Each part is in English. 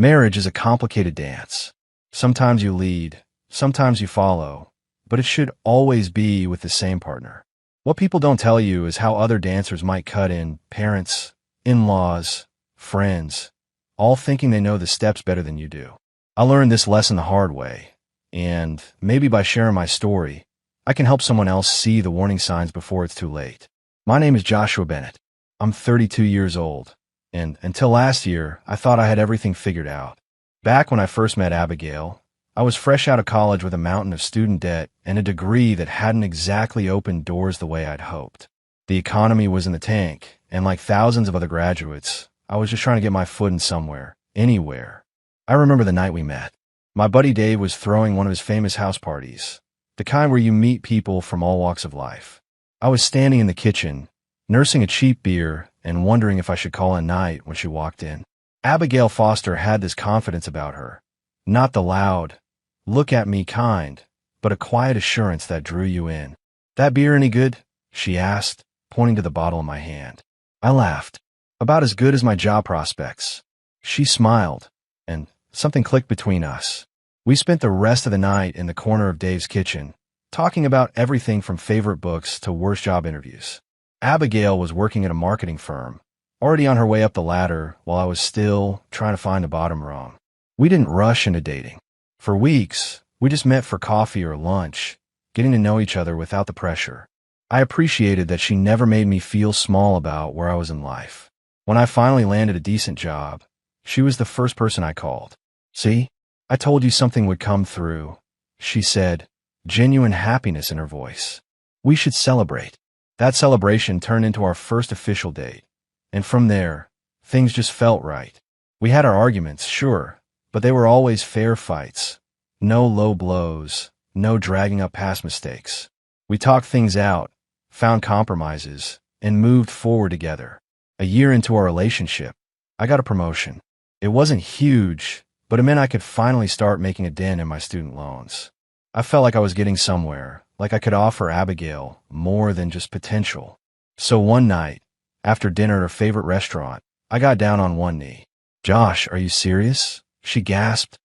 Marriage is a complicated dance. Sometimes you lead, sometimes you follow, but it should always be with the same partner. What people don't tell you is how other dancers might cut in: parents, in-laws, friends, all thinking they know the steps better than you do. I learned this lesson the hard way, and maybe by sharing my story, I can help someone else see the warning signs before it's too late. My name is Joshua Bennett. I'm 32 years old, and until last year, I thought I had everything figured out. Back when I first met Abigail, I was fresh out of college with a mountain of student debt and a degree that hadn't exactly opened doors the way I'd hoped. The economy was in the tank, and like thousands of other graduates, I was just trying to get my foot in somewhere, anywhere. I remember the night we met. My buddy Dave was throwing one of his famous house parties, the kind where you meet people from all walks of life. I was standing in the kitchen, nursing a cheap beer and wondering if I should call a night when she walked in. Abigail Foster had this confidence about her. Not the loud, look at me kind, but a quiet assurance that drew you in. "That beer any good?" she asked, pointing to the bottle in my hand. I laughed. "About as good as my job prospects." She smiled, and something clicked between us. We spent the rest of the night in the corner of Dave's kitchen, talking about everything from favorite books to worst job interviews. Abigail was working at a marketing firm, already on her way up the ladder, while I was still trying to find the bottom rung. We didn't rush into dating. For weeks, we just met for coffee or lunch, getting to know each other without the pressure. I appreciated that she never made me feel small about where I was in life. When I finally landed a decent job, she was the first person I called. "See, I told you something would come through," she said, genuine happiness in her voice. "We should celebrate." That celebration turned into our first official date, and from there, things just felt right. We had our arguments, sure, but they were always fair fights. No low blows, no dragging up past mistakes. We talked things out, found compromises, and moved forward together. A year into our relationship, I got a promotion. It wasn't huge, but it meant I could finally start making a dent in my student loans. I felt like I was getting somewhere, like I could offer Abigail more than just potential. So one night, after dinner at her favorite restaurant, I got down on one knee. "Josh, are you serious?" she gasped,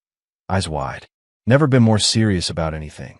eyes wide. "Never been more serious about anything,"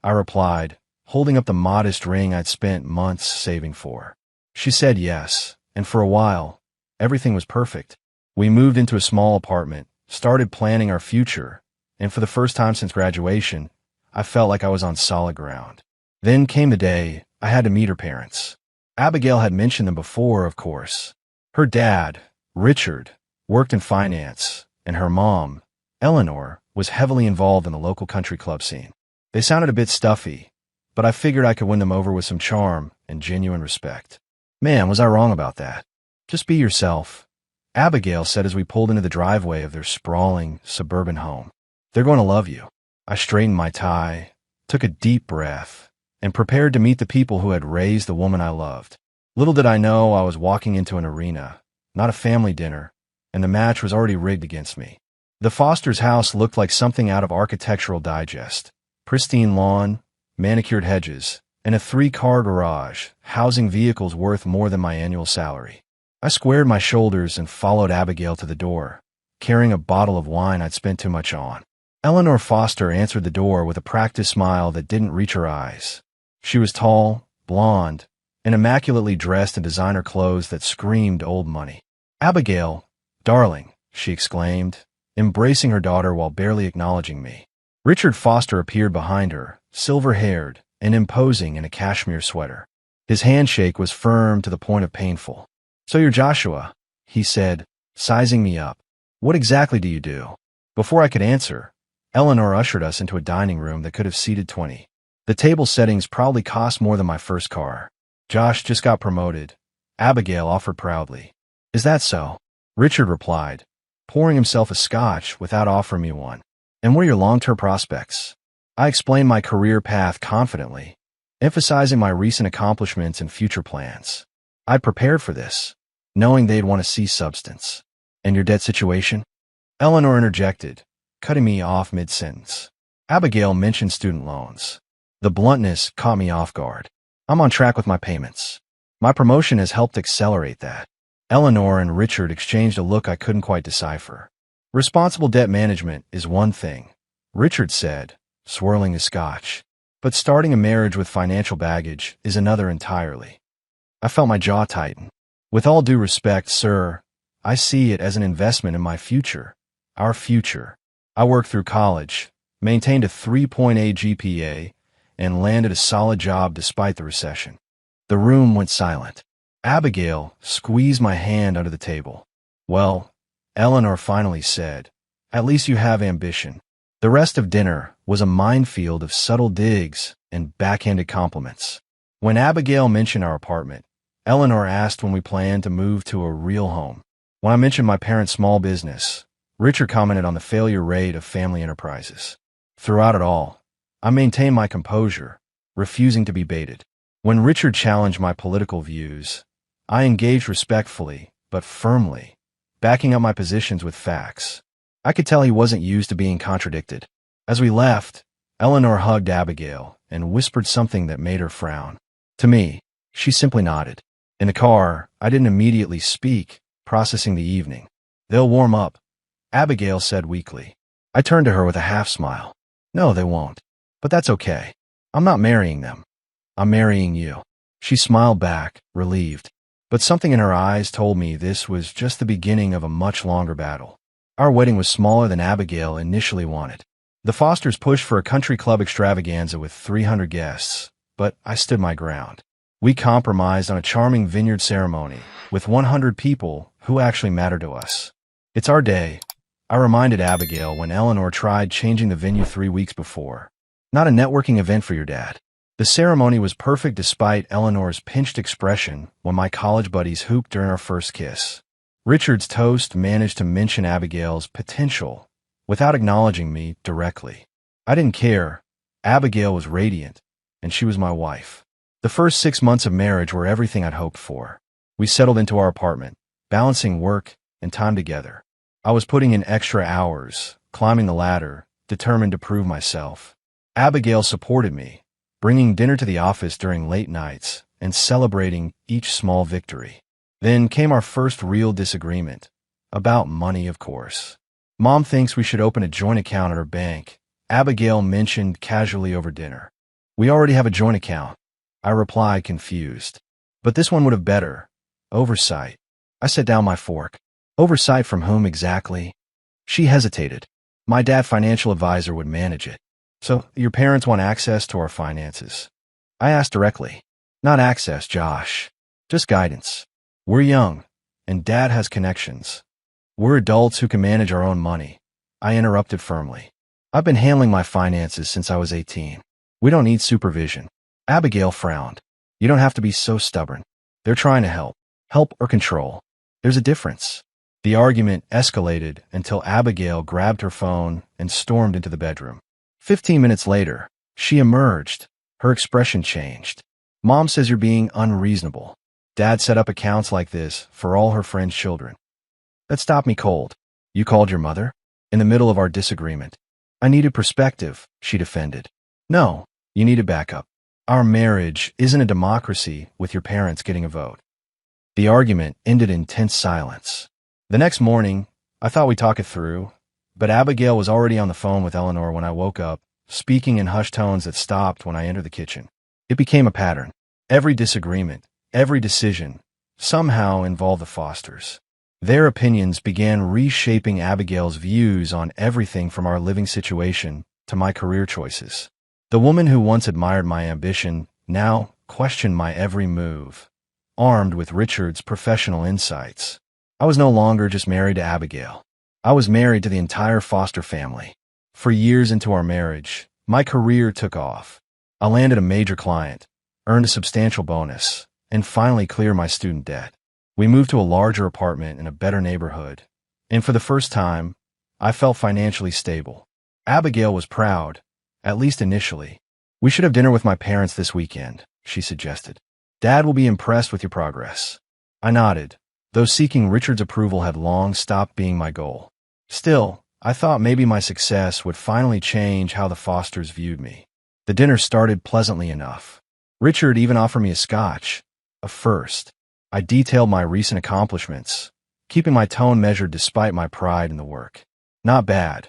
I replied, holding up the modest ring I'd spent months saving for. She said yes, and for a while, everything was perfect. We moved into a small apartment, started planning our future, and for the first time since graduation, I felt like I was on solid ground. Then came the day I had to meet her parents. Abigail had mentioned them before, of course. Her dad, Richard, worked in finance, and her mom, Eleanor, was heavily involved in the local country club scene. They sounded a bit stuffy, but I figured I could win them over with some charm and genuine respect. Man, was I wrong about that. "Just be yourself," Abigail said as we pulled into the driveway of their sprawling suburban home. "They're going to love you." I straightened my tie, took a deep breath, and prepared to meet the people who had raised the woman I loved. Little did I know I was walking into an arena, not a family dinner, and the match was already rigged against me. The Foster's house looked like something out of Architectural Digest. Pristine lawn, manicured hedges, and a 3-car garage, housing vehicles worth more than my annual salary. I squared my shoulders and followed Abigail to the door, carrying a bottle of wine I'd spent too much on. Eleanor Foster answered the door with a practiced smile that didn't reach her eyes. She was tall, blonde, and immaculately dressed in designer clothes that screamed old money. "Abigail, darling," she exclaimed, embracing her daughter while barely acknowledging me. Richard Foster appeared behind her, silver-haired and imposing in a cashmere sweater. His handshake was firm to the point of painful. "So you're Joshua," he said, sizing me up. "What exactly do you do?" Before I could answer, Eleanor ushered us into a dining room that could have seated 20. The table settings probably cost more than my first car. "Josh just got promoted," Abigail offered proudly. "Is that so?" Richard replied, pouring himself a scotch without offering me one. "And what are your long-term prospects?" I explained my career path confidently, emphasizing my recent accomplishments and future plans. I'd prepared for this, knowing they'd want to see substance. "And your debt situation?" Eleanor interjected, cutting me off mid-sentence. Abigail mentioned student loans. The bluntness caught me off guard. "I'm on track with my payments. My promotion has helped accelerate that." Eleanor and Richard exchanged a look I couldn't quite decipher. Responsible debt management is one thing, Richard said, swirling his scotch. But starting a marriage with financial baggage is another entirely. I felt my jaw tighten. With all due respect, sir, I see it as an investment in my future. Our future. I worked through college, maintained a 3.8 GPA, and landed a solid job despite the recession. The room went silent. Abigail squeezed my hand under the table. Well, Eleanor finally said, at least you have ambition. The rest of dinner was a minefield of subtle digs and backhanded compliments. When Abigail mentioned our apartment, Eleanor asked when we planned to move to a real home. When I mentioned my parents' small business, Richard commented on the failure rate of family enterprises. Throughout it all, I maintained my composure, refusing to be baited. When Richard challenged my political views, I engaged respectfully, but firmly, backing up my positions with facts. I could tell he wasn't used to being contradicted. As we left, Eleanor hugged Abigail and whispered something that made her frown. To me, she simply nodded. In the car, I didn't immediately speak, processing the evening. They'll warm up, Abigail said weakly. I turned to her with a half-smile. No, they won't. But that's okay. I'm not marrying them. I'm marrying you. She smiled back, relieved. But something in her eyes told me this was just the beginning of a much longer battle. Our wedding was smaller than Abigail initially wanted. The Fosters pushed for a country club extravaganza with 300 guests, but I stood my ground. We compromised on a charming vineyard ceremony with 100 people who actually mattered to us. It's our day, I reminded Abigail when Eleanor tried changing the venue 3 weeks before. Not a networking event for your dad. The ceremony was perfect despite Eleanor's pinched expression when my college buddies hooped during our first kiss. Richard's toast managed to mention Abigail's potential without acknowledging me directly. I didn't care. Abigail was radiant, and she was my wife. The first 6 months of marriage were everything I'd hoped for. We settled into our apartment, balancing work and time together. I was putting in extra hours, climbing the ladder, determined to prove myself. Abigail supported me, bringing dinner to the office during late nights and celebrating each small victory. Then came our first real disagreement. About money, of course. Mom thinks we should open a joint account at her bank, Abigail mentioned casually over dinner. We already have a joint account, I replied, confused. But this one would have better. Oversight. I set down my fork. Oversight from whom exactly? She hesitated. My dad's financial advisor would manage it. So, your parents want access to our finances? I asked directly. Not access, Josh. Just guidance. We're young, and Dad has connections. We're adults who can manage our own money. I interrupted firmly. I've been handling my finances since I was 18. We don't need supervision. Abigail frowned. You don't have to be so stubborn. They're trying to help. Help or control. There's a difference. The argument escalated until Abigail grabbed her phone and stormed into the bedroom. 15 minutes later, she emerged. Her expression changed. Mom says you're being unreasonable. Dad set up accounts like this for all her friends' children. That stopped me cold. You called your mother? In the middle of our disagreement. I needed perspective, she defended. No, you needed backup. Our marriage isn't a democracy with your parents getting a vote. The argument ended in tense silence. The next morning, I thought we'd talk it through, but Abigail was already on the phone with Eleanor when I woke up, speaking in hushed tones that stopped when I entered the kitchen. It became a pattern. Every disagreement, every decision, somehow involved the Fosters. Their opinions began reshaping Abigail's views on everything from our living situation to my career choices. The woman who once admired my ambition now questioned my every move, armed with Richard's professional insights. I was no longer just married to Abigail. I was married to the entire Foster family. For years into our marriage, my career took off. I landed a major client, earned a substantial bonus, and finally cleared my student debt. We moved to a larger apartment in a better neighborhood, and for the first time, I felt financially stable. Abigail was proud, at least initially. We should have dinner with my parents this weekend, she suggested. Dad will be impressed with your progress. I nodded, though seeking Richard's approval had long stopped being my goal. Still, I thought maybe my success would finally change how the Fosters viewed me. The dinner started pleasantly enough. Richard even offered me a scotch, a first. I detailed my recent accomplishments, keeping my tone measured despite my pride in the work. Not bad.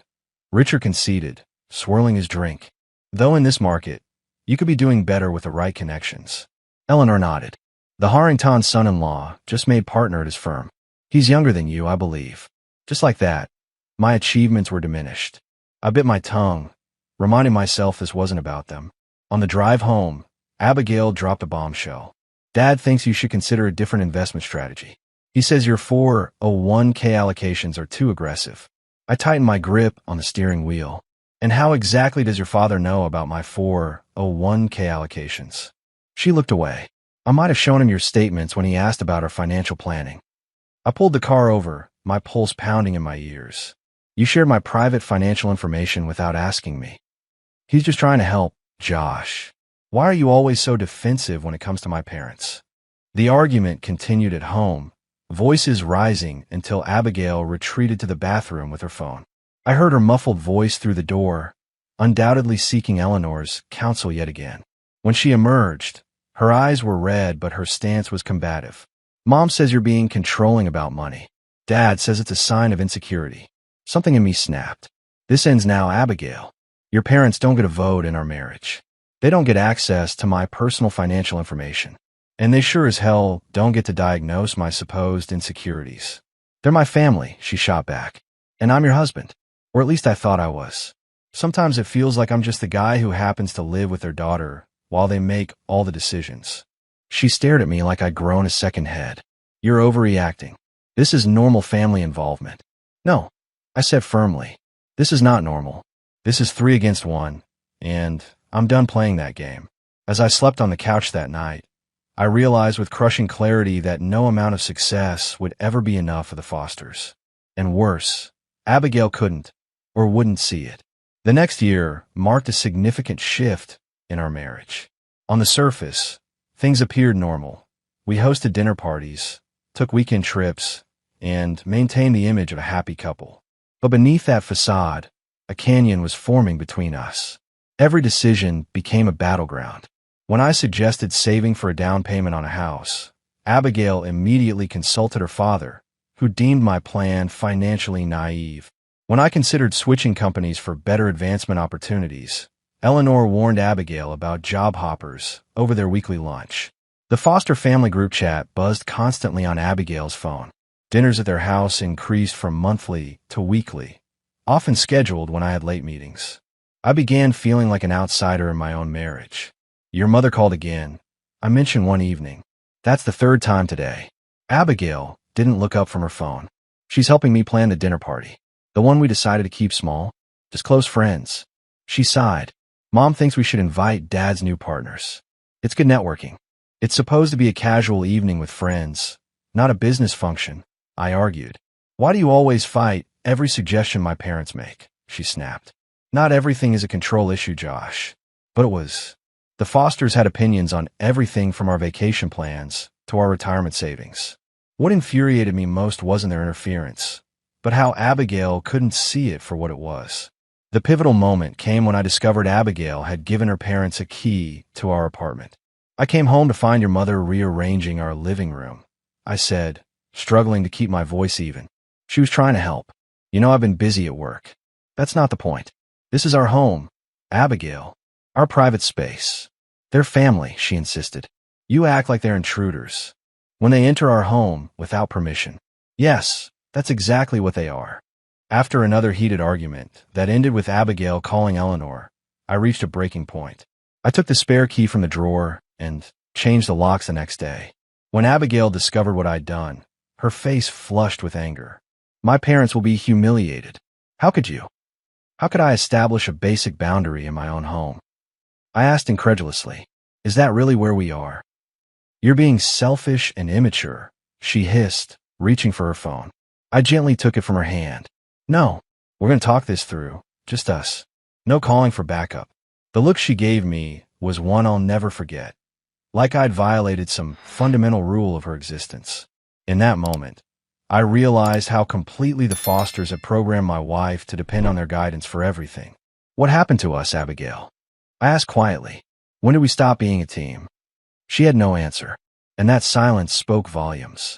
Richard conceded, swirling his drink. Though in this market, you could be doing better with the right connections. Eleanor nodded. The Harrington son-in-law just made partner at his firm. He's younger than you, I believe. Just like that, my achievements were diminished. I bit my tongue, reminding myself this wasn't about them. On the drive home, Abigail dropped a bombshell. Dad thinks you should consider a different investment strategy. He says your 401k allocations are too aggressive. I tightened my grip on the steering wheel. And how exactly does your father know about my 401k allocations? She looked away. I might have shown him your statements when he asked about our financial planning. I pulled the car over, my pulse pounding in my ears. You shared my private financial information without asking me. He's just trying to help, Josh. Why are you always so defensive when it comes to my parents? The argument continued at home, voices rising until Abigail retreated to the bathroom with her phone. I heard her muffled voice through the door, undoubtedly seeking Eleanor's counsel yet again. When she emerged, her eyes were red, but her stance was combative. Mom says you're being controlling about money. Dad says it's a sign of insecurity. Something in me snapped. This ends now, Abigail. Your parents don't get a vote in our marriage. They don't get access to my personal financial information. And they sure as hell don't get to diagnose my supposed insecurities. They're my family, she shot back. And I'm your husband. Or at least I thought I was. Sometimes it feels like I'm just the guy who happens to live with their daughter while they make all the decisions. She stared at me like I'd grown a second head. You're overreacting. This is normal family involvement. No, I said firmly. This is not normal. This is 3 against 1, and I'm done playing that game. As I slept on the couch that night, I realized with crushing clarity that no amount of success would ever be enough for the Fosters. And worse, Abigail couldn't, or wouldn't see it. The next year marked a significant shift in our marriage. On the surface, things appeared normal. We hosted dinner parties, took weekend trips, and maintained the image of a happy couple. But beneath that facade, a canyon was forming between us. Every decision became a battleground. When I suggested saving for a down payment on a house, Abigail immediately consulted her father, who deemed my plan financially naive. When I considered switching companies for better advancement opportunities, Eleanor warned Abigail about job hoppers over their weekly lunch. The Foster family group chat buzzed constantly on Abigail's phone. Dinners at their house increased from monthly to weekly, often scheduled when I had late meetings. I began feeling like an outsider in my own marriage. Your mother called again, I mentioned one evening. That's the 3rd time today. Abigail didn't look up from her phone. She's helping me plan the dinner party. The one we decided to keep small, just close friends. She sighed. Mom thinks we should invite Dad's new partners. It's good networking. It's supposed to be a casual evening with friends, not a business function, I argued. Why do you always fight every suggestion my parents make? She snapped. Not everything is a control issue, Josh. But it was. The Fosters had opinions on everything from our vacation plans to our retirement savings. What infuriated me most wasn't their interference, but how Abigail couldn't see it for what it was. The pivotal moment came when I discovered Abigail had given her parents a key to our apartment. I came home to find your mother rearranging our living room, I said, struggling to keep my voice even. She was trying to help. You know, I've been busy at work. That's not the point. This is our home, Abigail, our private space. They're family, she insisted. You act like they're intruders when they enter our home without permission. Yes, that's exactly what they are. After another heated argument that ended with Abigail calling Eleanor, I reached a breaking point. I took the spare key from the drawer and changed the locks the next day. When Abigail discovered what I'd done, her face flushed with anger. My parents will be humiliated. How could you? How could I establish a basic boundary in my own home? I asked incredulously, is that really where we are? You're being selfish and immature, she hissed, reaching for her phone. I gently took it from her hand. No, we're going to talk this through, just us. No calling for backup. The look she gave me was one I'll never forget, like I'd violated some fundamental rule of her existence. In that moment, I realized how completely the Fosters had programmed my wife to depend on their guidance for everything. What happened to us, Abigail? I asked quietly. When did we stop being a team? She had no answer, and that silence spoke volumes.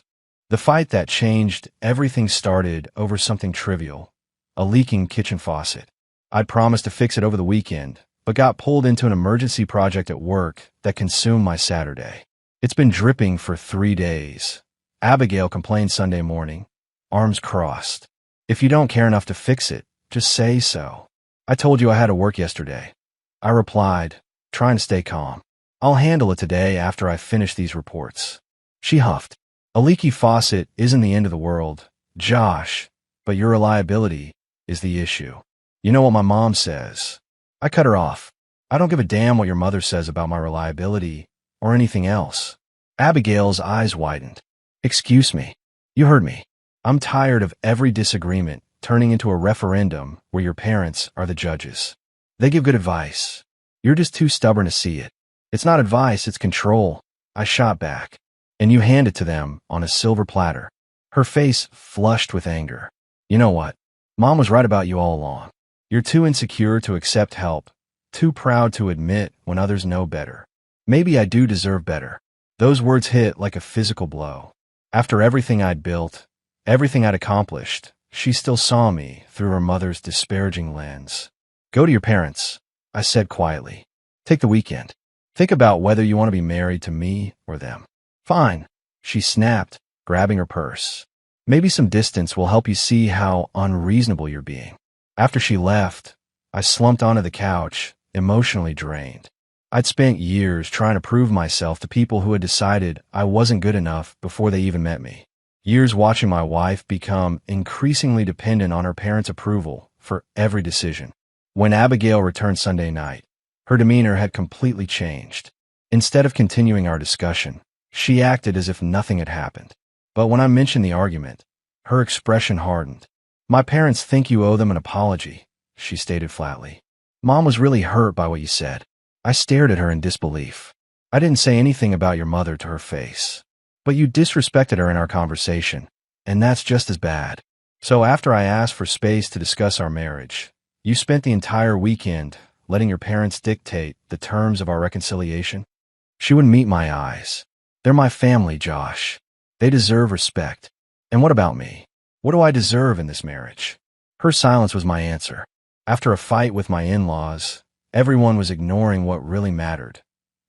The fight that changed everything started over something trivial, a leaking kitchen faucet. I'd promised to fix it over the weekend, but got pulled into an emergency project at work that consumed my Saturday. It's been dripping for 3 days. Abigail complained Sunday morning, arms crossed. If you don't care enough to fix it, just say so. I told you I had to work yesterday. I replied, trying to stay calm. I'll handle it today after I finish these reports. She huffed. A leaky faucet isn't the end of the world, Josh, but your reliability is the issue. You know what my mom says. I cut her off. I don't give a damn what your mother says about my reliability or anything else. Abigail's eyes widened. Excuse me. You heard me. I'm tired of every disagreement turning into a referendum where your parents are the judges. They give good advice. You're just too stubborn to see it. It's not advice, it's control. I shot back. And you hand it to them on a silver platter. Her face flushed with anger. You know what? Mom was right about you all along. You're too insecure to accept help, too proud to admit when others know better. Maybe I do deserve better. Those words hit like a physical blow. After everything I'd built, everything I'd accomplished, she still saw me through her mother's disparaging lens. Go to your parents, I said quietly. Take the weekend. Think about whether you want to be married to me or them. Fine, she snapped, grabbing her purse. Maybe some distance will help you see how unreasonable you're being. After she left, I slumped onto the couch, emotionally drained. I'd spent years trying to prove myself to people who had decided I wasn't good enough before they even met me. Years watching my wife become increasingly dependent on her parents' approval for every decision. When Abigail returned Sunday night, her demeanor had completely changed. Instead of continuing our discussion, she acted as if nothing had happened. But when I mentioned the argument, her expression hardened. My parents think you owe them an apology, she stated flatly. Mom was really hurt by what you said. I stared at her in disbelief. I didn't say anything about your mother to her face. But you disrespected her in our conversation, and that's just as bad. So after I asked for space to discuss our marriage, you spent the entire weekend letting your parents dictate the terms of our reconciliation? She wouldn't meet my eyes. They're my family, Josh. They deserve respect. And what about me? What do I deserve in this marriage? Her silence was my answer. After a fight with my in-laws, everyone was ignoring what really mattered.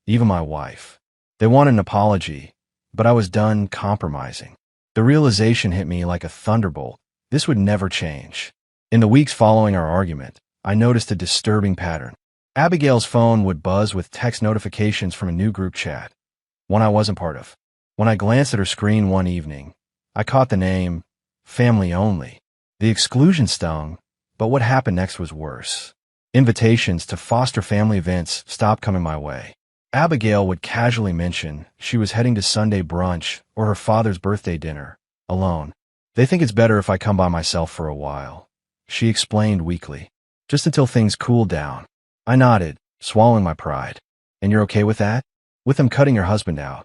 Even my wife. They wanted an apology, but I was done compromising. The realization hit me like a thunderbolt. This would never change. In the weeks following our argument, I noticed a disturbing pattern. Abigail's phone would buzz with text notifications from a new group chat, one I wasn't part of. When I glanced at her screen one evening, I caught the name, Family Only. The exclusion stung, but what happened next was worse. Invitations to foster family events stopped coming my way. Abigail would casually mention she was heading to Sunday brunch or her father's birthday dinner, alone. They think it's better if I come by myself for a while, she explained weakly. Just until things cool down. I nodded, swallowing my pride. And you're okay with that? With them cutting your husband out?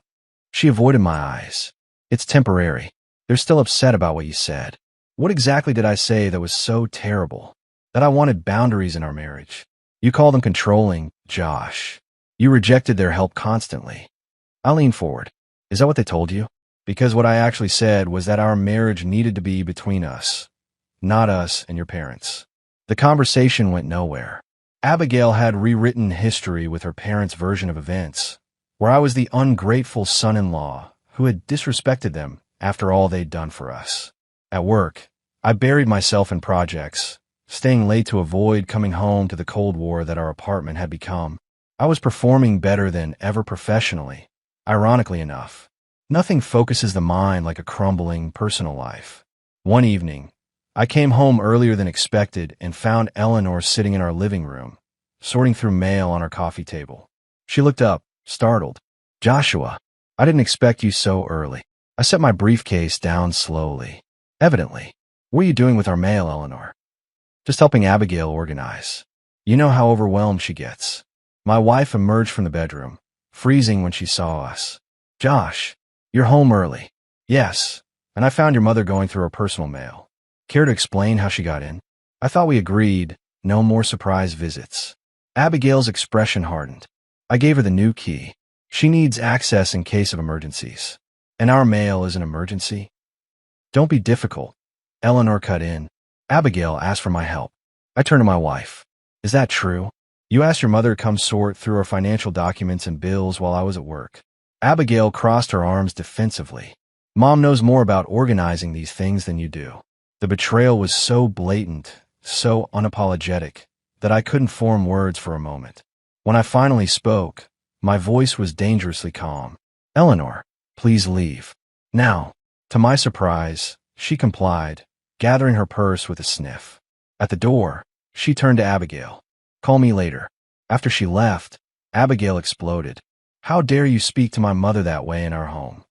She avoided my eyes. It's temporary. They're still upset about what you said. What exactly did I say that was so terrible? That I wanted boundaries in our marriage. You call them controlling, Josh. You rejected their help constantly. I leaned forward. Is that what they told you? Because what I actually said was that our marriage needed to be between us, not us and your parents. The conversation went nowhere. Abigail had rewritten history with her parents' version of events, where I was the ungrateful son-in-law who had disrespected them after all they'd done for us. At work, I buried myself in projects, staying late to avoid coming home to the Cold War that our apartment had become. I was performing better than ever professionally. Ironically enough, nothing focuses the mind like a crumbling personal life. One evening, I came home earlier than expected and found Eleanor sitting in our living room, sorting through mail on our coffee table. She looked up, startled. Joshua, I didn't expect you so early. I set my briefcase down slowly. Evidently. What are you doing with our mail, Eleanor? Just helping Abigail organize. You know how overwhelmed she gets. My wife emerged from the bedroom, freezing when she saw us. Josh, you're home early. Yes, and I found your mother going through her personal mail. Care to explain how she got in? I thought we agreed, no more surprise visits. Abigail's expression hardened. I gave her the new key. She needs access in case of emergencies. And our mail is an emergency? Don't be difficult. Eleanor cut in. Abigail asked for my help. I turned to my wife. Is that true? You asked your mother to come sort through our financial documents and bills while I was at work. Abigail crossed her arms defensively. Mom knows more about organizing these things than you do. The betrayal was so blatant, so unapologetic, that I couldn't form words for a moment. When I finally spoke, my voice was dangerously calm. Eleanor, please leave. Now. To my surprise, she complied, gathering her purse with a sniff. At the door, she turned to Abigail. Call me later. After she left, Abigail exploded. How dare you speak to my mother that way in our home?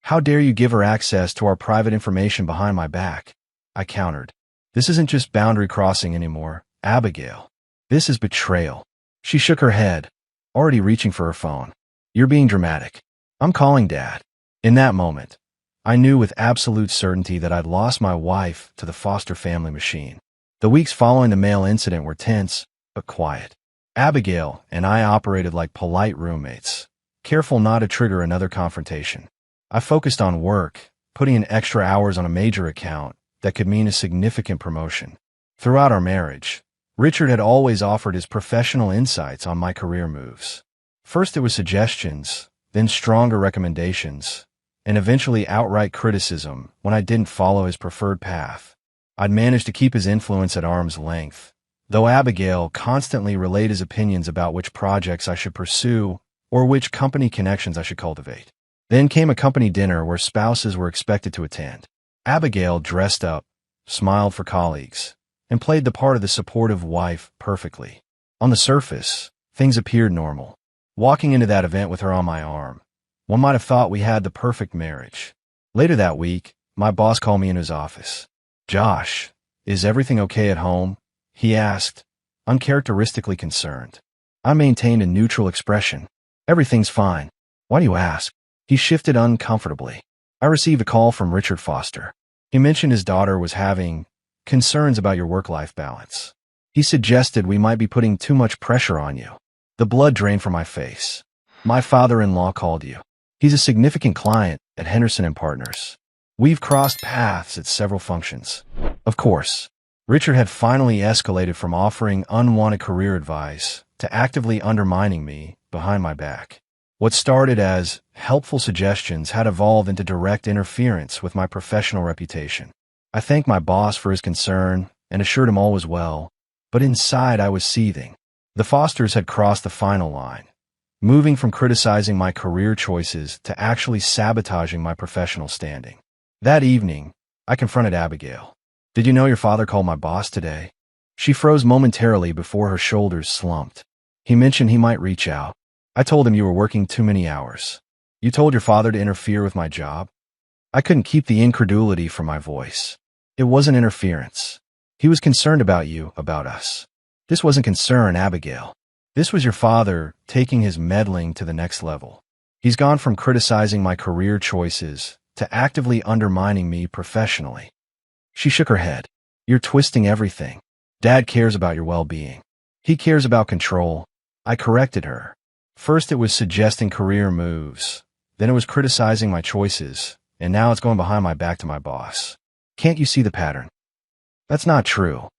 How dare you give her access to our private information behind my back? I countered. This isn't just boundary crossing anymore, Abigail. This is betrayal. She shook her head, already reaching for her phone. You're being dramatic. I'm calling Dad. In that moment, I knew with absolute certainty that I'd lost my wife to the foster family machine. The weeks following the mail incident were tense, but quiet. Abigail and I operated like polite roommates, careful not to trigger another confrontation. I focused on work, putting in extra hours on a major account that could mean a significant promotion. Throughout our marriage, Richard had always offered his professional insights on my career moves. First it was suggestions, then stronger recommendations, and eventually outright criticism when I didn't follow his preferred path. I'd managed to keep his influence at arm's length, though Abigail constantly relayed his opinions about which projects I should pursue or which company connections I should cultivate. Then came a company dinner where spouses were expected to attend. Abigail dressed up, smiled for colleagues, and played the part of the supportive wife perfectly. On the surface, things appeared normal. Walking into that event with her on my arm, one might have thought we had the perfect marriage. Later that week, my boss called me in his office. Josh, is everything okay at home? He asked, uncharacteristically concerned. I maintained a neutral expression. Everything's fine. Why do you ask? He shifted uncomfortably. I received a call from Richard Foster. He mentioned his daughter was having concerns about your work-life balance. He suggested we might be putting too much pressure on you. The blood drained from my face. My father-in-law called you. He's a significant client at Henderson & Partners. We've crossed paths at several functions. Of course, Richard had finally escalated from offering unwanted career advice to actively undermining me behind my back. What started as helpful suggestions had evolved into direct interference with my professional reputation. I thanked my boss for his concern and assured him all was well, but inside I was seething. The Fosters had crossed the final line, moving from criticizing my career choices to actually sabotaging my professional standing. That evening, I confronted Abigail. Did you know your father called my boss today? She froze momentarily before her shoulders slumped. He mentioned he might reach out. I told him you were working too many hours. You told your father to interfere with my job? I couldn't keep the incredulity from my voice. It wasn't interference. He was concerned about you, about us. This wasn't concern, Abigail. This was your father taking his meddling to the next level. He's gone from criticizing my career choices to actively undermining me professionally. She shook her head. You're twisting everything. Dad cares about your well-being. He cares about control. I corrected her. First it was suggesting career moves, then it was criticizing my choices, and now it's going behind my back to my boss. Can't you see the pattern? That's not true.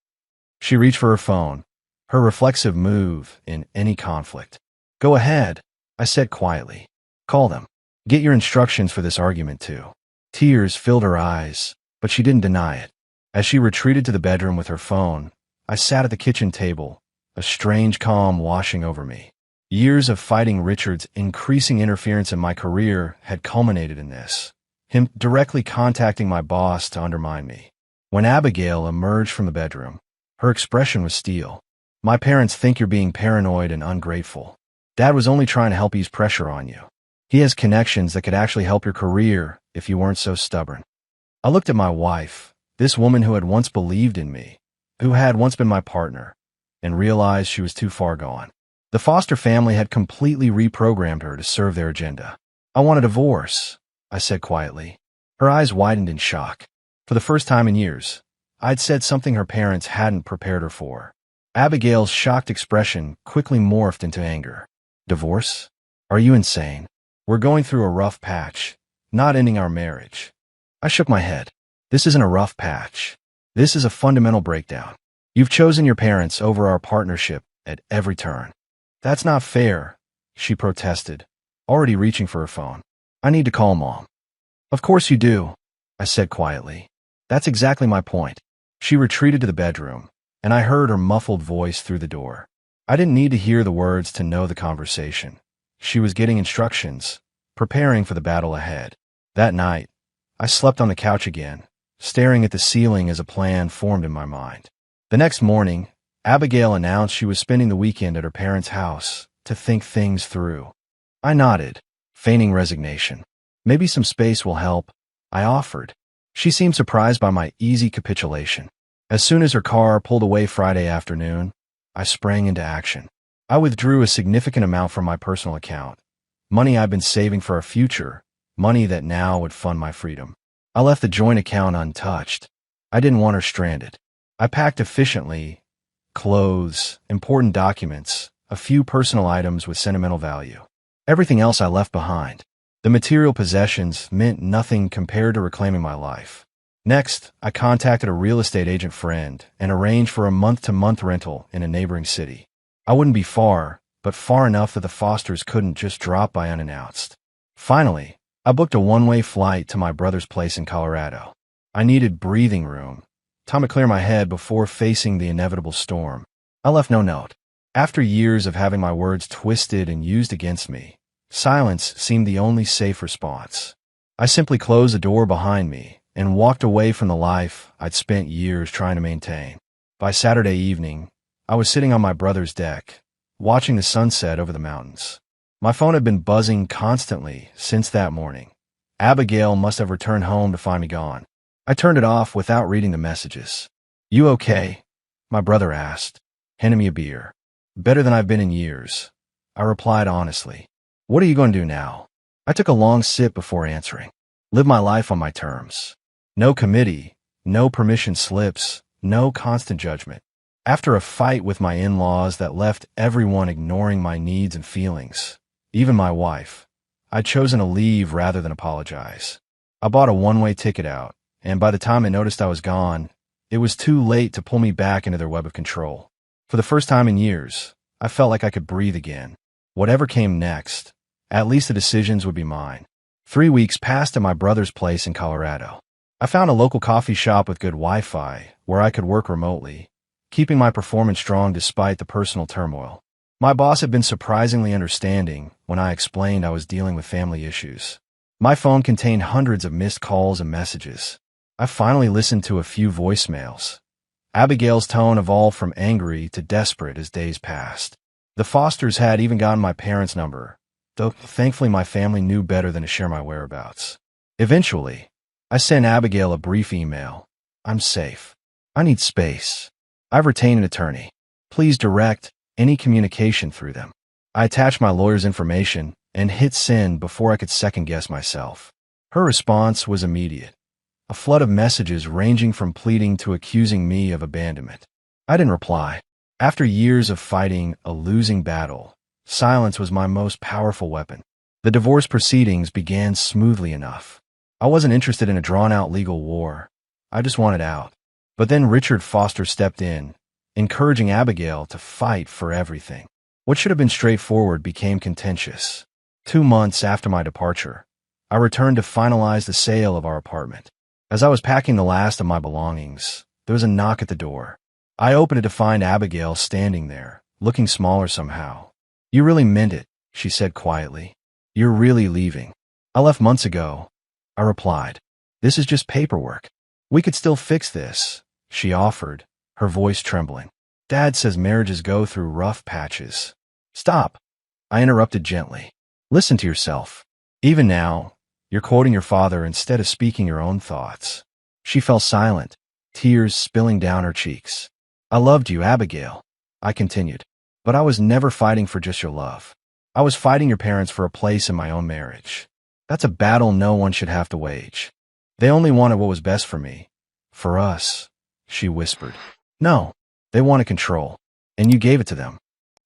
She reached for her phone, her reflexive move in any conflict. Go ahead, I said quietly. Call them. Get your instructions for this argument too. Tears filled her eyes, but she didn't deny it. As she retreated to the bedroom with her phone, I sat at the kitchen table, a strange calm washing over me. Years of fighting Richard's increasing interference in my career had culminated in this, him directly contacting my boss to undermine me. When Abigail emerged from the bedroom, her expression was steel. My parents think you're being paranoid and ungrateful. Dad was only trying to help ease pressure on you. He has connections that could actually help your career if you weren't so stubborn. I looked at my wife, this woman who had once believed in me, who had once been my partner, and realized she was too far gone. The Foster family had completely reprogrammed her to serve their agenda. I want a divorce, I said quietly. Her eyes widened in shock. For the first time in years, I'd said something her parents hadn't prepared her for. Abigail's shocked expression quickly morphed into anger. Divorce? Are you insane? We're going through a rough patch, not ending our marriage. I shook my head. This isn't a rough patch. This is a fundamental breakdown. You've chosen your parents over our partnership at every turn. That's not fair, she protested, already reaching for her phone. I need to call Mom. Of course you do, I said quietly. That's exactly my point. She retreated to the bedroom, and I heard her muffled voice through the door. I didn't need to hear the words to know the conversation. She was getting instructions, preparing for the battle ahead. That night, I slept on the couch again, staring at the ceiling as a plan formed in my mind. The next morning, Abigail announced she was spending the weekend at her parents' house to think things through. I nodded, feigning resignation. Maybe some space will help, I offered. She seemed surprised by my easy capitulation. As soon as her car pulled away Friday afternoon, I sprang into action. I withdrew a significant amount from my personal account, money I'd been saving for our future, money that now would fund my freedom. I left the joint account untouched. I didn't want her stranded. I packed efficiently, clothes, important documents, a few personal items with sentimental value. Everything else I left behind. The material possessions meant nothing compared to reclaiming my life. Next, I contacted a real estate agent friend and arranged for a month-to-month rental in a neighboring city. I wouldn't be far, but far enough that the Fosters couldn't just drop by unannounced. Finally, I booked a one-way flight to my brother's place in Colorado. I needed breathing room, time to clear my head before facing the inevitable storm. I left no note. After years of having my words twisted and used against me, silence seemed the only safe response. I simply closed the door behind me and walked away from the life I'd spent years trying to maintain. By Saturday evening, I was sitting on my brother's deck, watching the sunset over the mountains. My phone had been buzzing constantly since that morning. Abigail must have returned home to find me gone. I turned it off without reading the messages. "You okay?" my brother asked, handing me a beer. "Better than I've been in years," I replied honestly. "What are you going to do now?" I took a long sip before answering. "Live my life on my terms. No committee, no permission slips, no constant judgment." After a fight with my in-laws that left everyone ignoring my needs and feelings, even my wife, I'd chosen to leave rather than apologize. I bought a one-way ticket out, and by the time I noticed I was gone, it was too late to pull me back into their web of control. For the first time in years, I felt like I could breathe again. Whatever came next, at least the decisions would be mine. 3 weeks passed at my brother's place in Colorado. I found a local coffee shop with good Wi-Fi where I could work remotely, keeping my performance strong despite the personal turmoil. My boss had been surprisingly understanding when I explained I was dealing with family issues. My phone contained hundreds of missed calls and messages. I finally listened to a few voicemails. Abigail's tone evolved from angry to desperate as days passed. The Fosters had even gotten my parents' number, though thankfully my family knew better than to share my whereabouts. Eventually, I sent Abigail a brief email. "I'm safe. I need space. I've retained an attorney. Please direct any communication through them." I attached my lawyer's information and hit send before I could second-guess myself. Her response was immediate. A flood of messages ranging from pleading to accusing me of abandonment. I didn't reply. After years of fighting a losing battle, silence was my most powerful weapon. The divorce proceedings began smoothly enough. I wasn't interested in a drawn-out legal war. I just wanted out. But then Richard Foster stepped in, encouraging Abigail to fight for everything. What should have been straightforward became contentious. 2 months after my departure, I returned to finalize the sale of our apartment. As I was packing the last of my belongings, there was a knock at the door. I opened it to find Abigail standing there, looking smaller somehow. "You really meant it," she said quietly. "You're really leaving." "I left months ago," I replied. "This is just paperwork. We could still fix this," she offered, her voice trembling. "Dad says marriages go through rough patches." "Stop," I interrupted gently. "Listen to yourself. Even now, you're quoting your father instead of speaking your own thoughts." She fell silent, tears spilling down her cheeks. "I loved you, Abigail," I continued, "but I was never fighting for just your love. I was fighting your parents for a place in my own marriage. That's a battle no one should have to wage. They only wanted what was best for me. For us," she whispered. "No, they wanted control, and you gave it to them."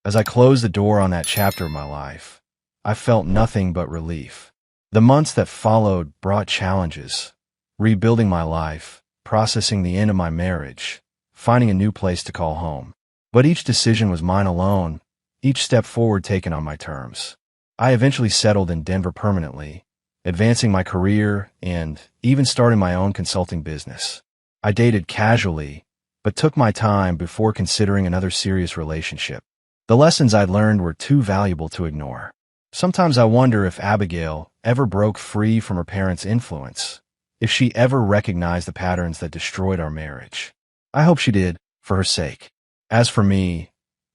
As I closed the door on that chapter of my life, I felt nothing but relief. The months that followed brought challenges. Rebuilding my life, processing the end of my marriage, finding a new place to call home. But each decision was mine alone, each step forward taken on my terms. I eventually settled in Denver permanently, advancing my career and even starting my own consulting business. I dated casually, but took my time before considering another serious relationship. The lessons I learned were too valuable to ignore. Sometimes I wonder if Abigail ever broke free from her parents' influence, if she ever recognized the patterns that destroyed our marriage. I hope she did, for her sake. As for me,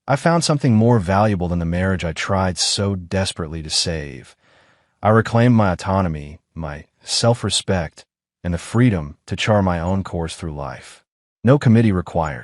I found something more valuable than the marriage I tried so desperately to save. I reclaimed my autonomy, my self-respect, and the freedom to chart my own course through life. No committee required.